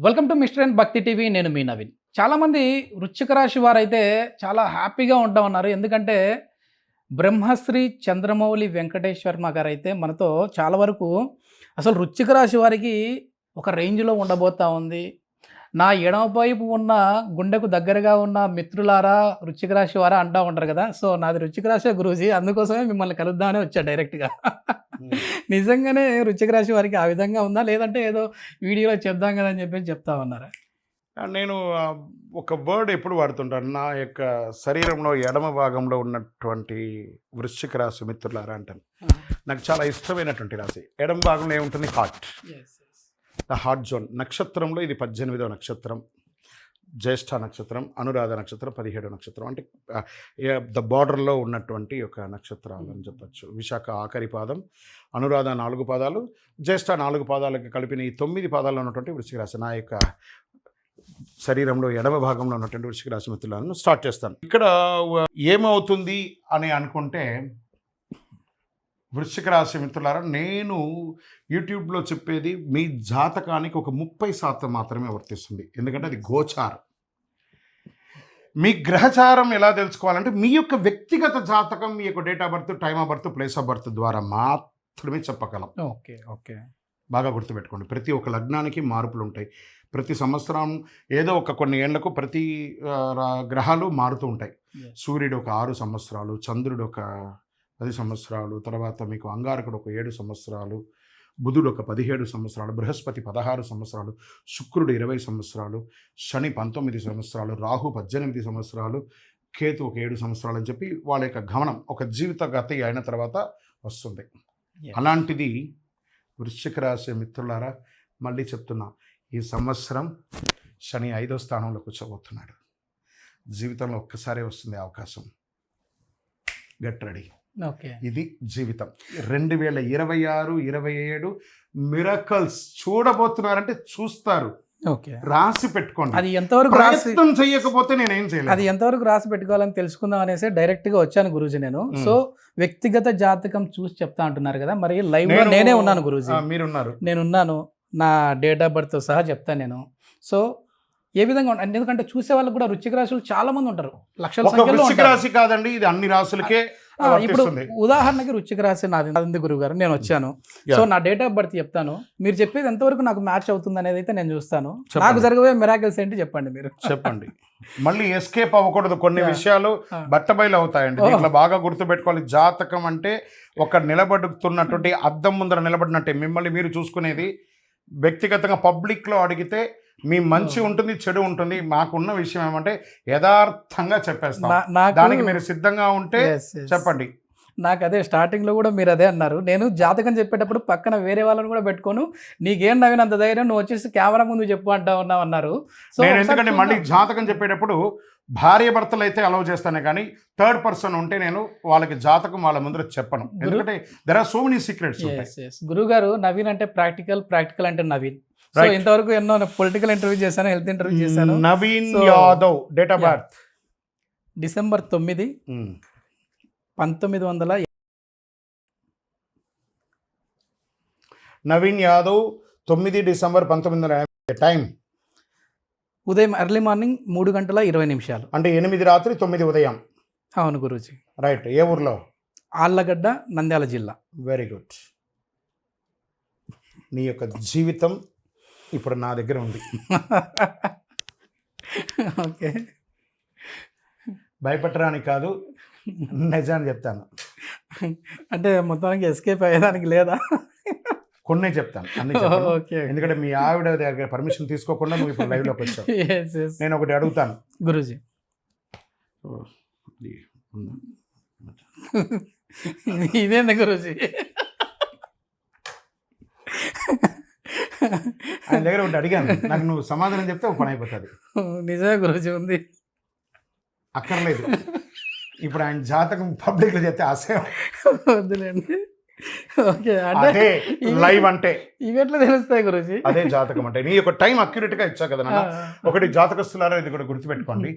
Welcome to mister and భక్తి TV. నేను మీ నవీన్. చాలామంది వృశ్చిక రాశి వారైతే చాలా హ్యాపీగా ఉంటా ఉన్నారు. ఎందుకంటే బ్రహ్మశ్రీ చంద్రమౌళి వెంకటేశ్వర్మ గారైతే మనతో చాలా వరకు అసలు వృశ్చిక రాశి వారికి ఒక రేంజ్లో ఉండబోతా ఉంది. నా ఎడమ వైపు ఉన్న గుండెకు దగ్గరగా ఉన్న మిత్రులారా వృశ్చిక రాశి వారా అంటూ ఉంటారు కదా. సో నాది వృశ్చిక రాశి గురూజీ, అందుకోసమే మిమ్మల్ని కలుద్దామని వచ్చా డైరెక్ట్గా. నిజంగానే వృశ్చిక రాశి వారికి ఆ విధంగా ఉందా, లేదంటే ఏదో వీడియోలో చెప్దాం కదా అని చెప్పేసి చెప్తా ఉన్నారా? నేను ఒక వర్డ్ ఎప్పుడు వాడుతుంటాను, నా యొక్క శరీరంలో ఎడమ భాగంలో ఉన్నటువంటి వృశ్చిక రాశి మిత్రులారా అంటాను. నాకు చాలా ఇష్టమైనటువంటి రాశి. ఎడమ భాగంలో ఏముంటుంది? Heart, the heart zone. నక్షత్రంలో ఇది 18వ నక్షత్రం, జ్యేష్ఠ నక్షత్రం, అనురాధ నక్షత్రం 17వ నక్షత్రం. అంటే ద బార్డర్లో ఉన్నటువంటి ఒక నక్షత్రాలు అని చెప్పచ్చు. విశాఖ ఆఖరి పాదం, అనురాధ 4 పాదాలు, జ్యేష్ఠ 4 పాదాలకి కలిపిన ఈ 9 పాదాల్లో ఉన్నటువంటి వృశ్చిక రాశి నా యొక్క శరీరంలో ఎడమ భాగంలో ఉన్నటువంటి వృశ్చిక రాశి మిత్రులను స్టార్ట్ చేస్తాను. ఇక్కడ ఏమవుతుంది అని అనుకుంటే, వృశ్చిక రాశి మిత్రులారా, నేను యూట్యూబ్లో చెప్పేది మీ జాతకానికి ఒక 30% మాత్రమే వర్తిస్తుంది. ఎందుకంటే అది గోచారం. మీ గ్రహచారం ఎలా తెలుసుకోవాలంటే మీ యొక్క వ్యక్తిగత జాతకం, మీ యొక్క date of birth, time of birth, place of birth ద్వారా మాత్రమే చెప్పగలం. ఓకే ఓకే బాగా గుర్తుపెట్టుకోండి. ప్రతి ఒక్క లగ్నానికి మార్పులు ఉంటాయి. ప్రతి సంవత్సరం ఏదో ఒక కొన్ని ఏళ్లకు ప్రతి గ్రహాలు మారుతూ ఉంటాయి. సూర్యుడు ఒక 6 సంవత్సరాలు, చంద్రుడు ఒక 10 సంవత్సరాలు, తర్వాత మీకు అంగారకుడు ఒక 7 సంవత్సరాలు, బుధుడు ఒక 17 సంవత్సరాలు, బృహస్పతి 16 సంవత్సరాలు, శుక్రుడు 20 సంవత్సరాలు, శని 19 సంవత్సరాలు, రాహు 18 సంవత్సరాలు, కేతు ఒక 7 సంవత్సరాలు అని చెప్పి వాళ్ళ యొక్క గమనం ఒక జీవిత గతి అయిన తర్వాత వస్తుంది. అలాంటిది వృశ్చిక రాశి మిత్రులారా, మళ్ళీ చెప్తున్నా, ఈ సంవత్సరం శని 5వ స్థానంలో కూర్చోబోతున్నాడు. జీవితంలో ఒక్కసారే వస్తుంది అవకాశం. Get ready. ఓకే, ఇది జీవితం. 2026, 27 మిరకల్స్ చూడబోతున్నారంటే చూస్తారు. ఓకే, రాసి పెట్టుకోండి. అది ఎంతవరకు ప్రయత్నం చేయకపోతే నేనేం చేయలేదు. అది ఎంతవరకు రాసి పెట్టుకోవాలని తెలుసుకుందాం అనేసి డైరెక్ట్గా వచ్చాను గురూజీ నేను. సో వ్యక్తిగత జాతకం చూసి చెప్తా అంటున్నారు కదా, మరి లైవ్ లో నేనే ఉన్నాను గురూజీ. మీరున్నారు, నేనున్నాను. నా డేట్ ఆఫ్ బర్త్ సహా చెప్తాను నేను. సో ఏ విధంగా ఎందుకంటే చూసే వాళ్ళు కూడా వృశ్చిక రాశులు చాలా మంది ఉంటారు, లక్షల సంఖ్యలో. వృశ్చిక రాశి కాదండి, ఇది అన్ని రాశులకే. ఇప్పుడు ఉదాహరణకి వృశ్చిక రాశి నాది గురువు గారు, నేను వచ్చాను. సో నా డేట్ ఆఫ్ బర్త్ చెప్తాను, మీరు చెప్పేది ఎంతవరకు నాకు మ్యాచ్ అవుతుంది అనేది అయితే నేను చూస్తాను. నాకు జరగబోయే మిరాకిల్స్ ఏంటి చెప్పండి మీరు. చెప్పండి. మళ్ళీ ఎస్కేప్ అవ్వకూడదు. కొన్ని విషయాలు బట్టబయలు అవుతాయండి. ఇట్లా బాగా గుర్తుపెట్టుకోవాలి. జాతకం అంటే ఒక నిలబడుతున్నటువంటి అద్దం ముందర నిలబడినట్టే. మిమ్మల్ని మీరు చూసుకునేది వ్యక్తిగతంగా పబ్లిక్లో అడిగితే మీ మంచి ఉంటుంది, చెడు ఉంటుంది. మాకున్న విషయం ఏమంటే యథార్థంగా చెప్పేస్తాం. దానికి మీరు సిద్ధంగా ఉంటే చెప్పండి. నాకు అదే స్టార్టింగ్లో కూడా మీరు అదే అన్నారు. నేను జాతకం చెప్పేటప్పుడు పక్కన వేరే వాళ్ళని కూడా పెట్టుకోను, నీకేం నవీన్ అంత ధైర్యం, నువ్వు వచ్చేసి కెమెరా ముందు చెప్పు అంటా ఉన్నావు అన్నారు. సో నేను ఎందుకంటే మళ్ళీ జాతకం చెప్పేటప్పుడు భార్య భర్తలు అయితే అలౌ చేస్తానే, కానీ థర్డ్ పర్సన్ ఉంటే నేను వాళ్ళకి జాతకం వాళ్ళ ముందర చెప్పను. ఎందుకంటే there are so many secrets. గురువు గారు, నవీన్ అంటే ప్రాక్టికల్ అంటే నవీన్. సో ఇంతవరకు ఎన్నో పొలిటికల్ ఇంటర్వ్యూ చేశాను, హెల్త్ ఇంటర్వ్యూ చేశాను. Naveen Yadav, date of birth December 9, 1900. Naveen Yadav 9 December 1980. Time ఉదయం ఎర్లీ మార్నింగ్ 3:20. అంటే 8 రాత్రి 9 ఉదయం. అవును గురూజీ. రైట్. ఏ ఊర్లో? ఆళ్ళగడ్డ, నంద్యాల జిల్లా. Very good. నీ యొక్క జీవితం ఇప్పుడు నా దగ్గర ఉంది. ఓకే, భయపెట్టడానికి కాదు, నిజాన్ని చెప్తాను. అంటే మొత్తానికి ఎస్కేప్ అయ్యేదానికి లేదా? కొన్ని చెప్తాను, అన్ని చెప్పను. ఎందుకంటే మీ ఆవిడ దగ్గర పర్మిషన్ తీసుకోకుండా నువ్వు ఇప్పుడు లైవ్లోకి వచ్చావు. నేను ఒకటి అడుగుతాను గురూజీ. ఇదేంది గురూజీ? ఆయన దగ్గర ఒకటి అడిగాను, నాకు నువ్వు సమాధానం చెప్తే ఒక పని అయిపోతుంది. నిజమే గురూజీ, ఉంది. అక్కర్లేదు, ఇప్పుడు ఆయన జాతకం పబ్లిక్లో చెప్తే అసహ్యం. వద్దులేండి. ఓకే, అదే లైవ్ అంటే ఇవి ఎట్లా తెలుస్తాయి గురూజీ? అదే జాతకం అంటే. నీ యొక్క టైం అక్యురేట్గా ఇచ్చా కదా నాన్న. ఒకటి జాతకస్తులారా, ఇది కూడా గుర్తుపెట్టుకోండి.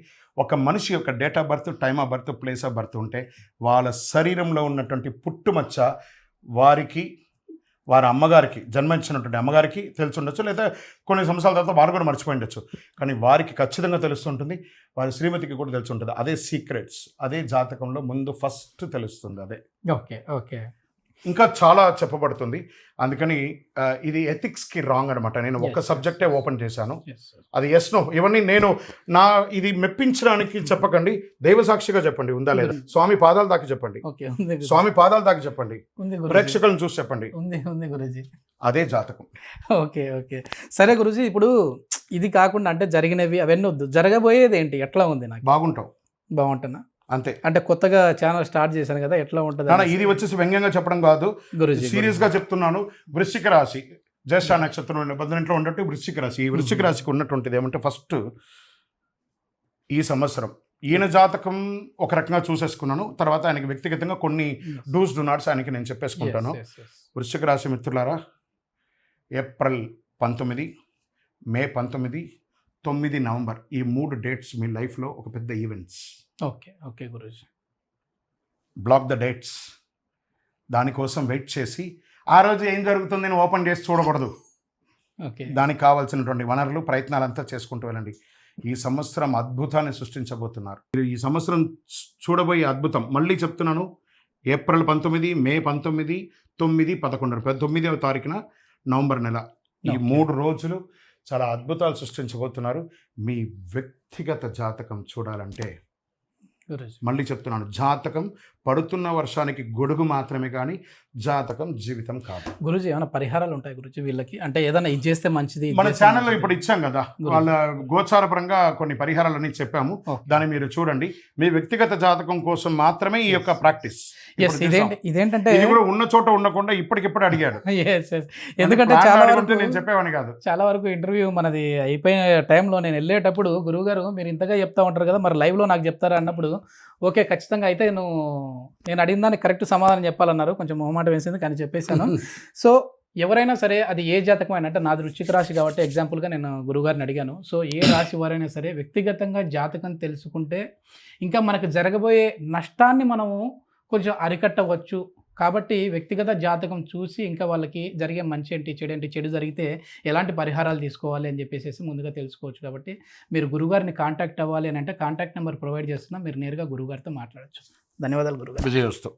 ఒక మనిషి యొక్క date of birth, time of birth, place of birth ఉంటే వాళ్ళ శరీరంలో ఉన్నటువంటి పుట్టుమచ్చ వారికి వారి అమ్మగారికి జన్మించినటువంటి అమ్మగారికి తెలిసి ఉండొచ్చు, లేదా కొన్ని సంవత్సరాల తర్వాత వారు కూడా మర్చిపోయి ఉండొచ్చు. కానీ వారికి ఖచ్చితంగా తెలుస్తుంటుంది, వారి శ్రీమతికి కూడా తెలిసి ఉంటుంది. అదే సీక్రెట్స్, అదే జాతకంలో ముందు ఫస్ట్ తెలుస్తుంది. అదే ఓకే. ఓకే. ఇంకా చాలా చెప్పబడుతుంది. అందుకని ఇది ఎథిక్స్కి రాంగ్ అనమాట. నేను ఒక సబ్జెక్టే ఓపెన్ చేశాను, అది ఎస్ నో. ఇవన్నీ నేను ఇది మెప్పించడానికి చెప్పకండి, దైవ సాక్షిగా చెప్పండి ఉందా లేదా, స్వామి పాదాల దాకా చెప్పండి, స్వామి పాదాల దాకా చెప్పండి, ప్రేక్షకులను చూసి చెప్పండి. ఉంది గురూజీ. అదే జాతకం. ఓకే. ఓకే. సరే గురూజీ, ఇప్పుడు ఇది కాకుండా అంటే జరిగినవి అవన్నీ వద్దు, జరగబోయేది ఏంటి, ఎట్లా ఉంది? నాకు బాగుంటావు. బాగుంటున్నా అంతే. అంటే కొత్తగా ఛానల్ స్టార్ట్ చేశాను కదా, ఎట్లా ఉంటుంది? ఇది వచ్చేసి వ్యంగ్యంగా చెప్పడం కాదు, సీరియస్ గా చెప్తున్నాను. వృశ్చిక రాశి, జ్యేష్ఠ నక్షత్రం నిబంధనలో ఉన్నట్టు వృశ్చిక రాశి. ఈ వృశ్చిక రాశికి ఉన్నటువంటిది ఏమంటే, ఫస్ట్ ఈ సంవత్సరం ఈయన జాతకం ఒక రకంగా చూసేసుకున్నాను, తర్వాత ఆయనకి వ్యక్తిగతంగా కొన్ని డూస్ డు నాట్స్ ఆయనకి నేను చెప్పేసుకుంటాను. వృశ్చిక రాశి మిత్రులారా, ఏప్రిల్ 19, మే 19, 9 నవంబర్ ఈ 3 డేట్స్ మీ లైఫ్లో ఒక పెద్ద events. Okay. Okay Guruji. Block the dates. దానికోసం వెయిట్ చేసి ఆ రోజు ఏం జరుగుతుంది అని ఓపెన్ చేసి చూడకూడదు. ఓకే. దానికి కావాల్సినటువంటి వనరులు, ప్రయత్నాలంతా చేసుకుంటూ వెళ్ళండి. ఈ సంవత్సరం అద్భుతాన్ని సృష్టించబోతున్నారు. మీరు ఈ సంవత్సరం చూడబోయే అద్భుతం, మళ్ళీ చెప్తున్నాను, ఏప్రిల్ 19, మే 19, 9, 11, 9వ తారీఖున నవంబర్ నెల, ఈ 3 రోజులు చాలా అద్భుతాలు సృష్టించబోతున్నారు. మీ వ్యక్తిగత జాతకం చూడాలంటే మళ్ళీ చెప్తున్నాను, జాతకం పడుతున్న వర్షానికి గొడుగు మాత్రమే కానీ జాతకం జీవితం కాదు. గురూజీ, ఏమైనా పరిహారాలు ఉంటాయి గురూజీ వీళ్ళకి? అంటే ఏదైనా ఇది చేస్తే మంచిది, మన ఛానల్లో ఇప్పుడు ఇచ్చాం కదా, వాళ్ళ గోచారపరంగా కొన్ని పరిహారాలన్నీ చెప్పాము, దాన్ని మీరు చూడండి. మీ వ్యక్తిగత జాతకం కోసం మాత్రమే ఈ యొక్క ప్రాక్టీస్. ఇదేంటంటే ఇది కూడా ఉన్న చోట ఉండకుండా ఇప్పటికిప్పుడు అడిగాడు. ఎందుకంటే చాలా వరకు నేను చెప్పేవాడిని కాదు. చాలా వరకు ఇంటర్వ్యూ మనది అయిపోయిన టైంలో నేను వెళ్ళేటప్పుడు, గురువుగారు మీరు ఇంతగా చెప్తా ఉంటారు కదా, మరి లైవ్లో నాకు చెప్తారా అన్నప్పుడు, ఓకే ఖచ్చితంగా అయితే నేను అడిగిన దానికి కరెక్ట్ సమాధానం చెప్పాలన్నారు. కొంచెం మొహమాట వేసింది కానీ చెప్పేశాను. సో ఎవరైనా సరే, అది ఏ జాతకం అయినా, అంటే నాది వృశ్చిక రాశి కాబట్టి ఎగ్జాంపుల్గా నేను గురువుగారిని అడిగాను. సో ఏ రాశి వారైనా సరే వ్యక్తిగతంగా జాతకం తెలుసుకుంటే ఇంకా మనకు జరగబోయే నష్టాన్ని మనము కొంచెం అరికట్టవచ్చు. కాబట్టి వ్యక్తిగత జాతకం చూసి ఇంకా వాళ్ళకి జరిగే మంచి ఏంటి, చెడు ఏంటి, చెడు జరిగితే ఎలాంటి పరిహారాలు తీసుకోవాలి అని చెప్పేసి ముందుగా తెలుసుకోవచ్చు. కాబట్టి మీరు గురుగారిని కాంటాక్ట్ అవ్వాలి అని అంటే కాంటాక్ట్ నెంబర్ ప్రొవైడ్ చేస్తున్నా, మీరు నేరుగా గురుగారితో మాట్లాడచ్చు. ధన్యవాదాలు గురుగారు. విజయోస్తు.